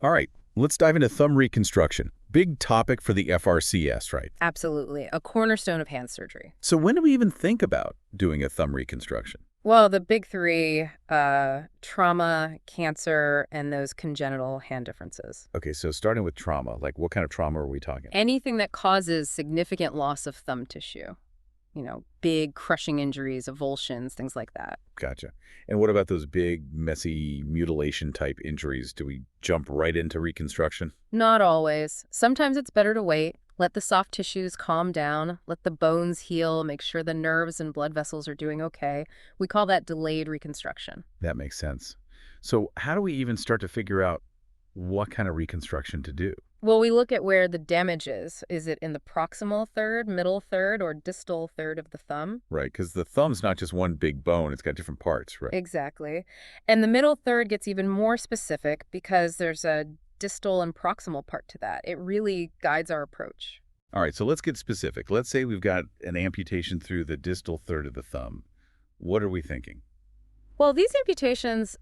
All right, let's dive into thumb reconstruction. Big topic for the FRCS, right? Absolutely. A cornerstone of hand surgery. So when do we even think about doing a thumb reconstruction? Well, the big three, trauma, cancer, and those congenital hand differences. Okay, so starting with trauma, like what kind of trauma are we talking? Anything that causes significant loss of thumb tissue. Big crushing injuries, avulsions, things like that. Gotcha. And what about those big, messy mutilation type injuries? Do we jump right into reconstruction? Not always. Sometimes it's better to wait. Let the soft tissues calm down. Let the bones heal. Make sure the nerves and blood vessels are doing okay. We call that delayed reconstruction. That makes sense. So how do we even start to figure out what kind of reconstruction to do? Well, we look at where the damage is. Is it in the proximal third, middle third, or distal third of the thumb? Right, because the thumb's not just one big bone, it's got different parts, right? Exactly. And the middle third gets even more specific because there's a distal and proximal part to that. It really guides our approach. All right, so let's get specific. Let's say we've got an amputation through the distal third of the thumb. What are we thinking? Well, these amputations,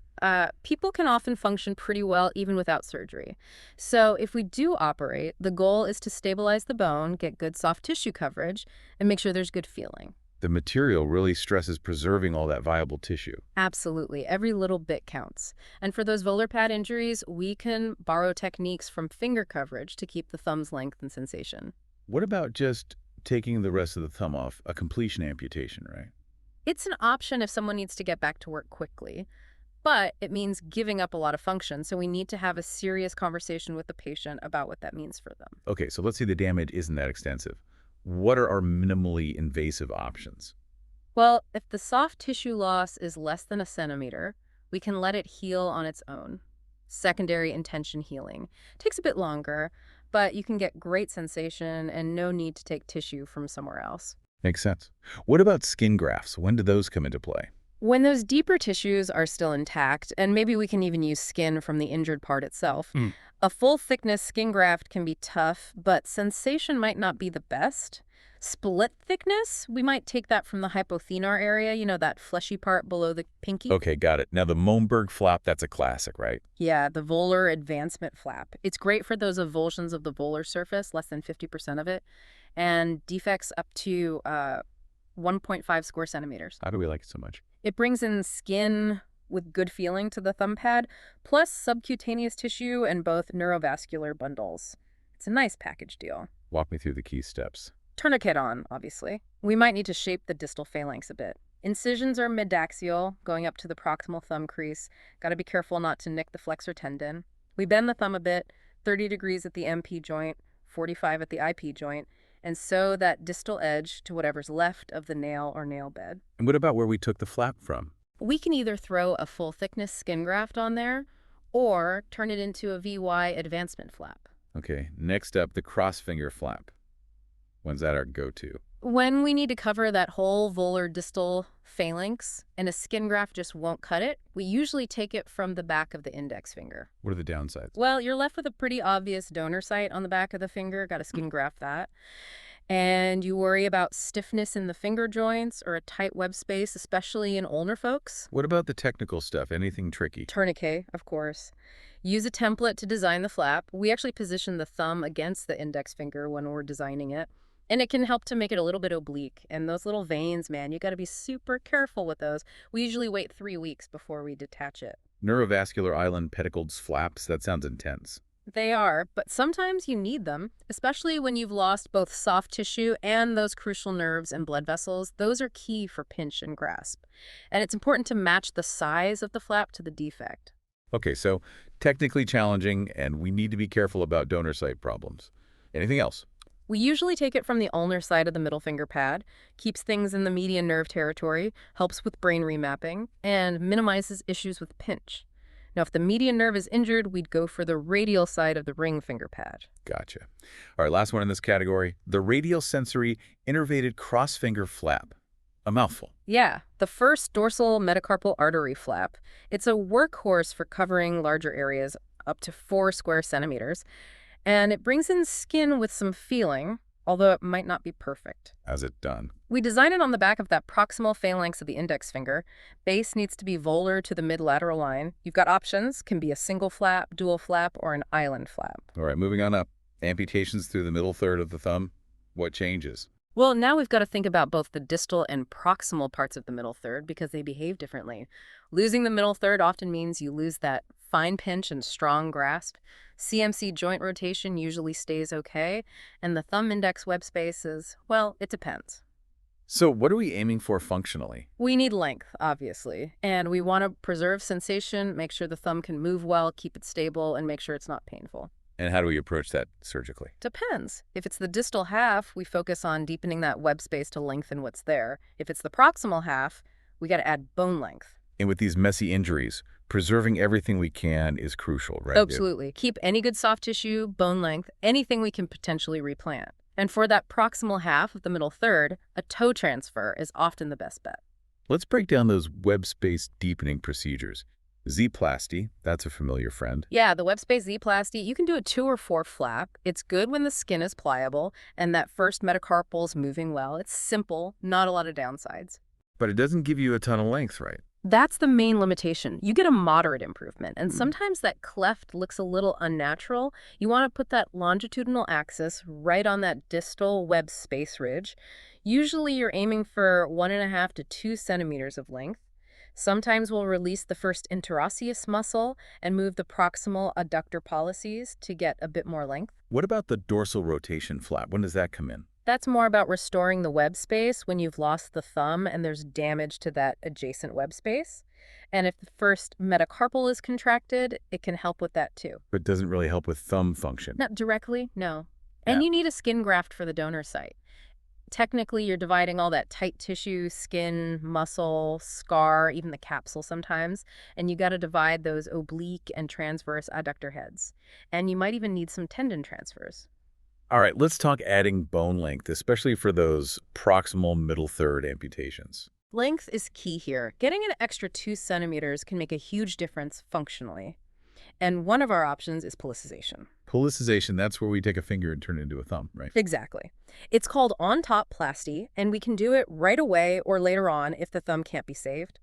people can often function pretty well even without surgery. So if we do operate, the goal is to stabilize the bone, get good soft tissue coverage, and make sure there's good feeling. The material really stresses preserving all that viable tissue. Absolutely. Every little bit counts. And for those volar pad injuries, we can borrow techniques from finger coverage to keep the thumb's length and sensation. What about just taking the rest of the thumb off, a completion amputation, right? It's an option if someone needs to get back to work quickly, but it means giving up a lot of function. So we need to have a serious conversation with the patient about what that means for them. Okay, so let's say the damage isn't that extensive. What are our minimally invasive options? Well, if the soft tissue loss is less than a centimeter, we can let it heal on its own. Secondary intention healing takes a bit longer, but you can get great sensation and no need to take tissue from somewhere else. Makes sense. What about skin grafts? When do those come into play? When those deeper tissues are still intact, and maybe we can even use skin from the injured part itself, Mm. a full thickness skin graft can be tough, but sensation might not be the best. Split thickness, we might take that from the hypothenar area, that fleshy part below the pinky. Okay, got it. Now the Mohnberg flap, that's a classic, right? Yeah, the volar advancement flap. It's great for those avulsions of the volar surface, less than 50% of it, and defects up to 1.5 square centimeters. How do we like it so much? It brings in skin with good feeling to the thumb pad, plus subcutaneous tissue and both neurovascular bundles. It's a nice package deal. Walk me through the key steps. Tourniquet on, obviously. We might need to shape the distal phalanx a bit. Incisions are midaxial, going up to the proximal thumb crease. Got to be careful not to nick the flexor tendon. We bend the thumb a bit, 30 degrees at the MP joint, 45 at the IP joint, and sew that distal edge to whatever's left of the nail or nail bed. And what about where we took the flap from? We can either throw a full thickness skin graft on there or turn it into a VY advancement flap. Okay, next up, the cross finger flap. When's that our go-to? When we need to cover that whole volar distal phalanx and a skin graft just won't cut it, we usually take it from the back of the index finger. What are the downsides? Well, you're left with a pretty obvious donor site on the back of the finger. Got to skin graft that. And you worry about stiffness in the finger joints or a tight web space, especially in older folks. What about the technical stuff? Anything tricky? Tourniquet, of course. Use a template to design the flap. We actually position the thumb against the index finger when we're designing it. And it can help to make it a little bit oblique. And those little veins, man, you got to be super careful with those. We usually wait 3 weeks before we detach it. Neurovascular island pedicles flaps? That sounds intense. They are, but sometimes you need them, especially when you've lost both soft tissue and those crucial nerves and blood vessels. Those are key for pinch and grasp. And it's important to match the size of the flap to the defect. Okay, so technically challenging, and we need to be careful about donor site problems. Anything else? We usually take it from the ulnar side of the middle finger pad, keeps things in the median nerve territory, helps with brain remapping, and minimizes issues with pinch. Now, if the median nerve is injured, we'd go for the radial side of the ring finger pad. Gotcha. All right, last one in this category, the radial sensory innervated cross-finger flap. A mouthful. Yeah, the first dorsal metacarpal artery flap. It's a workhorse for covering larger areas up to 4 square centimeters. And it brings in skin with some feeling, although it might not be perfect. How's it done? We design it on the back of that proximal phalanx of the index finger. Base needs to be volar to the mid-lateral line. You've got options, can be a single flap, dual flap, or an island flap. All right, moving on up. Amputations through the middle third of the thumb. What changes? Well, now we've got to think about both the distal and proximal parts of the middle third because they behave differently. Losing the middle third often means you lose that fine pinch and strong grasp. CMC joint rotation usually stays okay, and the thumb index web space is, well, it depends. So what are we aiming for functionally? We need length, obviously, and we want to preserve sensation, make sure the thumb can move well, keep it stable, and make sure it's not painful. And how do we approach that surgically? Depends. If it's the distal half, we focus on deepening that web space to lengthen what's there. If it's the proximal half, we got to add bone length. And with these messy injuries, preserving everything we can is crucial, right? Absolutely. Keep any good soft tissue, bone length, anything we can potentially replant. And for that proximal half of the middle third, a toe transfer is often the best bet. Let's break down those web space deepening procedures. Z-plasty, that's a familiar friend. Yeah, the web space Z-plasty, you can do a 2 or 4 flap. It's good when the skin is pliable and that first metacarpal's moving well. It's simple, not a lot of downsides. But it doesn't give you a ton of length, right? That's the main limitation. You get a moderate improvement, and sometimes that cleft looks a little unnatural. You want to put that longitudinal axis right on that distal web space ridge. Usually you're aiming for 1.5 to 2 centimeters of length. Sometimes we'll release the first interosseous muscle and move the proximal adductor pollices to get a bit more length. What about the dorsal rotation flap? When does that come in? That's more about restoring the web space when you've lost the thumb and there's damage to that adjacent web space. And if the first metacarpal is contracted, it can help with that too. But doesn't really help with thumb function. Not directly, no. Yeah. And you need a skin graft for the donor site. Technically, you're dividing all that tight tissue, skin, muscle, scar, even the capsule sometimes, and you got to divide those oblique and transverse adductor heads. And you might even need some tendon transfers. All right, let's talk adding bone length, especially for those proximal middle third amputations. Length is key here. Getting an extra 2 centimeters can make a huge difference functionally. And one of our options is pellicization. Pellicization, that's where we take a finger and turn it into a thumb, right? Exactly. It's called on-top plasty, and we can do it right away or later on if the thumb can't be saved.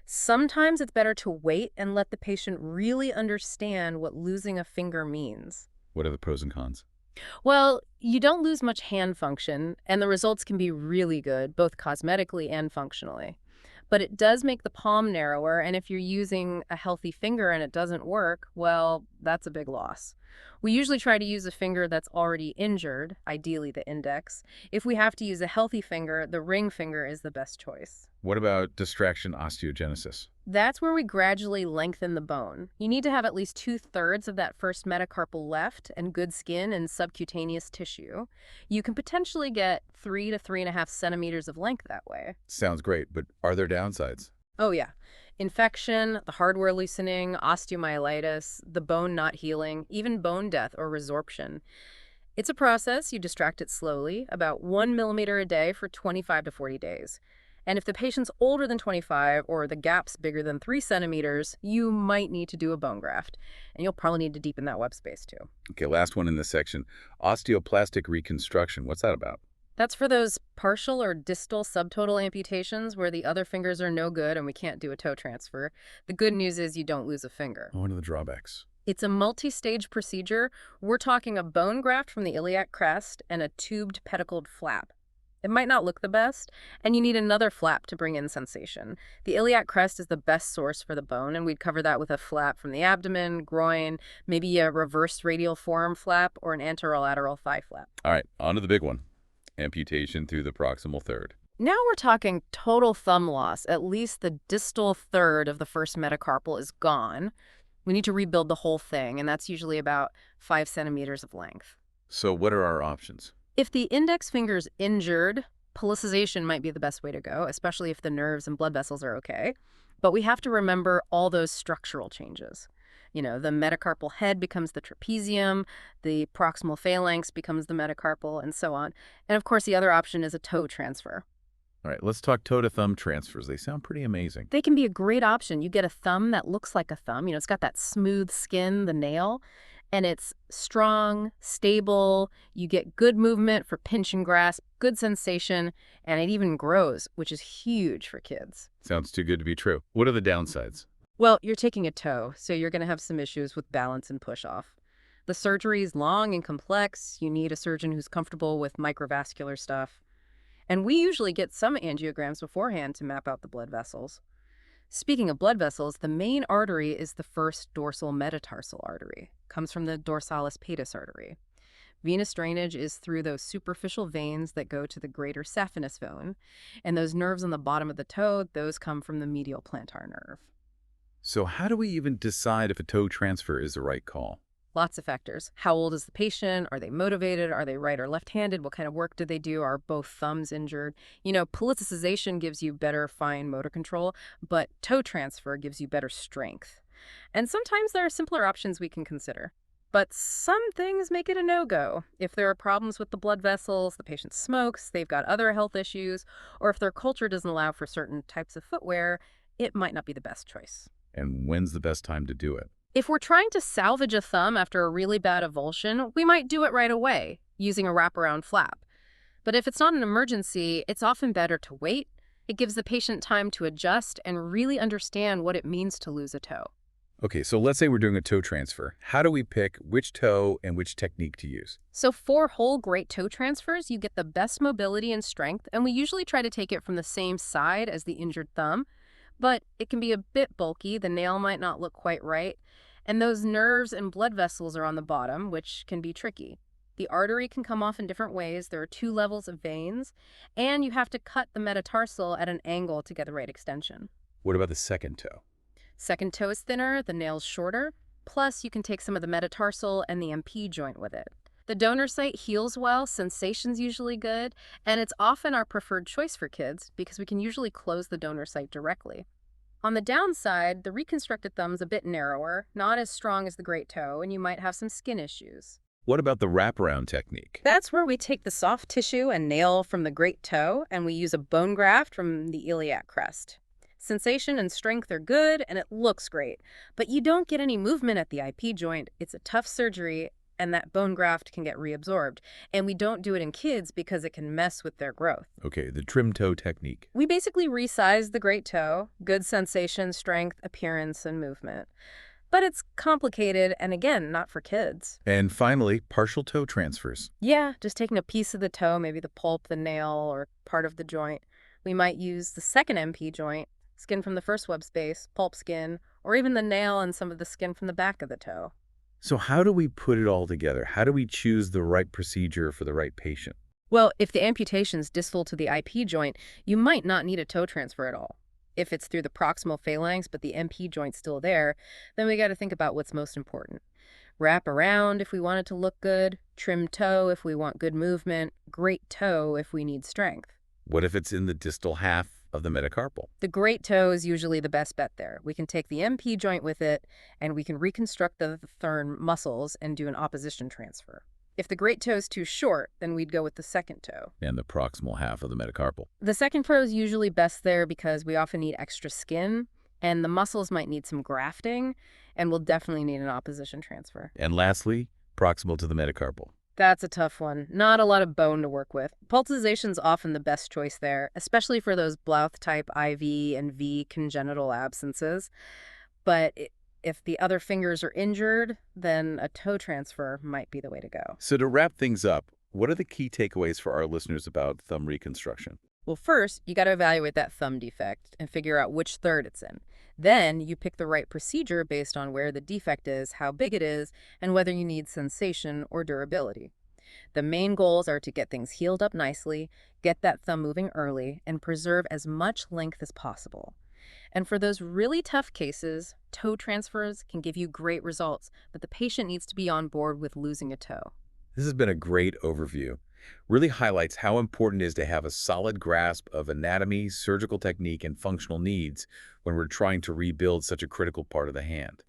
Sometimes it's better to wait and let the patient really understand what losing a finger means. What are the pros and cons? Well, you don't lose much hand function, and the results can be really good, both cosmetically and functionally. But it does make the palm narrower, and if you're using a healthy finger and it doesn't work, well, that's a big loss. We usually try to use a finger that's already injured, ideally the index. If we have to use a healthy finger, the ring finger is the best choice. What about distraction osteogenesis? That's where we gradually lengthen the bone. You need to have at least 2/3 of that first metacarpal left and good skin and subcutaneous tissue. You can potentially get 3 to 3.5 centimeters of length that way. Sounds great, but are there downsides? Oh yeah. Infection, the hardware loosening, osteomyelitis, the bone not healing, even bone death or resorption. It's a process. You distract it slowly, about 1 millimeter a day for 25 to 40 days. And if the patient's older than 25 or the gap's bigger than 3 centimeters, you might need to do a bone graft. And you'll probably need to deepen that web space too. Okay, last one in this section. Osteoplastic reconstruction. What's that about? That's for those partial or distal subtotal amputations where the other fingers are no good and we can't do a toe transfer. The good news is you don't lose a finger. What are the drawbacks? It's a multi-stage procedure. We're talking a bone graft from the iliac crest and a tubed pedicled flap. It might not look the best, and you need another flap to bring in sensation. The iliac crest is the best source for the bone, and we'd cover that with a flap from the abdomen, groin, maybe a reverse radial forearm flap, or an anterolateral thigh flap. All right, on to the big one. Amputation through the proximal third. Now we're talking total thumb loss. At least the distal third of the first metacarpal is gone. We need to rebuild the whole thing, and that's usually about 5 centimeters of length. So what are our options? If the index finger's injured, pellicization might be the best way to go, especially if the nerves and blood vessels are okay. But we have to remember all those structural changes. You know, the metacarpal head becomes the trapezium, the proximal phalanx becomes the metacarpal, and so on. And of course, the other option is a toe transfer. All right, let's talk toe-to-thumb transfers. They sound pretty amazing. They can be a great option. You get a thumb that looks like a thumb. You know, it's got that smooth skin, the nail, And it's strong, stable, you get good movement for pinch and grasp, good sensation, and it even grows, which is huge for kids. Sounds too good to be true. What are the downsides? Well, you're taking a toe, so you're going to have some issues with balance and push off. The surgery is long and complex. You need a surgeon who's comfortable with microvascular stuff. And we usually get some angiograms beforehand to map out the blood vessels. Speaking of blood vessels, the main artery is the first dorsal metatarsal artery. Comes from the dorsalis pedis artery. Venous drainage is through those superficial veins that go to the greater saphenous vein, and those nerves on the bottom of the toe, those come from the medial plantar nerve. So how do we even decide if a toe transfer is the right call? Lots of factors. How old is the patient? Are they motivated? Are they right or left-handed? What kind of work do they do? Are both thumbs injured? Politicization gives you better fine motor control, but toe transfer gives you better strength. And sometimes there are simpler options we can consider. But some things make it a no-go. If there are problems with the blood vessels, the patient smokes, they've got other health issues, or if their culture doesn't allow for certain types of footwear, it might not be the best choice. And when's the best time to do it? If we're trying to salvage a thumb after a really bad avulsion, we might do it right away, using a wraparound flap. But if it's not an emergency, it's often better to wait. It gives the patient time to adjust and really understand what it means to lose a toe. Okay, so let's say we're doing a toe transfer. How do we pick which toe and which technique to use? So for whole great toe transfers, you get the best mobility and strength, and we usually try to take it from the same side as the injured thumb. But it can be a bit bulky, the nail might not look quite right, and those nerves and blood vessels are on the bottom, which can be tricky. The artery can come off in different ways. There are 2 levels of veins, and you have to cut the metatarsal at an angle to get the right extension. What about the second toe? Second toe is thinner, the nail's shorter, plus you can take some of the metatarsal and the MP joint with it. The donor site heals well, sensation's usually good, and it's often our preferred choice for kids because we can usually close the donor site directly. On the downside, the reconstructed thumb's a bit narrower, not as strong as the great toe, and you might have some skin issues. What about the wraparound technique? That's where we take the soft tissue and nail from the great toe, and we use a bone graft from the iliac crest. Sensation and strength are good, and it looks great, but you don't get any movement at the IP joint. It's a tough surgery, and that bone graft can get reabsorbed. And we don't do it in kids because it can mess with their growth. Okay, the trim toe technique. We basically resize the great toe, good sensation, strength, appearance, and movement. But it's complicated, and again, not for kids. And finally, partial toe transfers. Yeah, just taking a piece of the toe, maybe the pulp, the nail, or part of the joint. We might use the second MP joint, skin from the first web space, pulp skin, or even the nail and some of the skin from the back of the toe. So how do we put it all together? How do we choose the right procedure for the right patient? Well, if the amputation's distal to the IP joint, you might not need a toe transfer at all. If it's through the proximal phalanx but the MP joint's still there, then we got to think about what's most important. Wrap around if we want it to look good, trim toe if we want good movement, great toe if we need strength. What if it's in the distal half of the metacarpal? The great toe is usually the best bet there. We can take the MP joint with it, and we can reconstruct the thurn muscles and do an opposition transfer. If the great toe is too short, then we'd go with the second toe. And the proximal half of the metacarpal. The second toe is usually best there because we often need extra skin, and the muscles might need some grafting, and we'll definitely need an opposition transfer. And lastly, proximal to the metacarpal. That's a tough one. Not a lot of bone to work with. Pultization's often the best choice there, especially for those Blouth-type IV and V congenital absences. But if the other fingers are injured, then a toe transfer might be the way to go. So to wrap things up, what are the key takeaways for our listeners about thumb reconstruction? Well, first, you got to evaluate that thumb defect and figure out which third it's in. Then you pick the right procedure based on where the defect is, how big it is, and whether you need sensation or durability. The main goals are to get things healed up nicely, get that thumb moving early, and preserve as much length as possible. And for those really tough cases, toe transfers can give you great results, but the patient needs to be on board with losing a toe. This has been a great overview. Really highlights how important it is to have a solid grasp of anatomy, surgical technique, and functional needs when we're trying to rebuild such a critical part of the hand.